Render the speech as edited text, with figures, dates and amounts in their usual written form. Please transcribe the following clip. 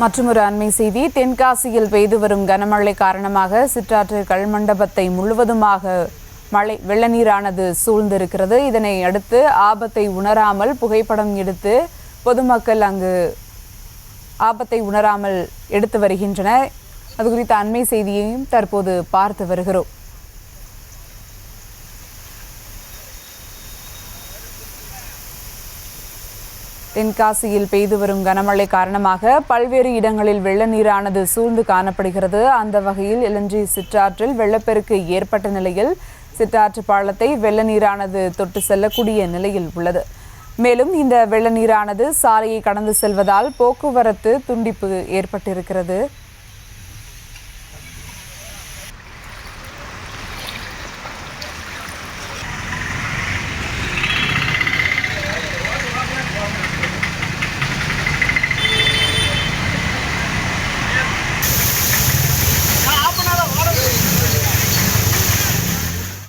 மற்றொரு அண்மை செய்தி. தென்காசியில் பெய்து வரும் கனமழை காரணமாக சிற்றாற்று கல்மண்டபத்தை முழுவதுமாக வெள்ள நீரானது சூழ்ந்திருக்கிறது. இதனை அடுத்து ஆபத்தை உணராமல் புகைப்படம் எடுத்து பொதுமக்கள் அங்கு ஆபத்தை உணராமல் எடுத்து வருகின்றனர். அது குறித்த அண்மை செய்தியையும் தற்போது பார்த்து வருகிறோம். தென்காசியில் பெய்து வரும் கனமழை காரணமாக பல்வேறு இடங்களில் வெள்ள நீரானது சூழ்ந்து காணப்படுகிறது. அந்த வகையில் இளஞ்சி சிற்றாற்றில் வெள்ளப்பெருக்கு ஏற்பட்ட நிலையில் சிற்றாற்று பாலத்தை வெள்ள நீரானது தொட்டு செல்லக்கூடிய நிலையில் உள்ளது. மேலும் இந்த வெள்ள நீரானது சாலையை கடந்து செல்வதால் போக்குவரத்து துண்டிப்பு ஏற்பட்டிருக்கிறது.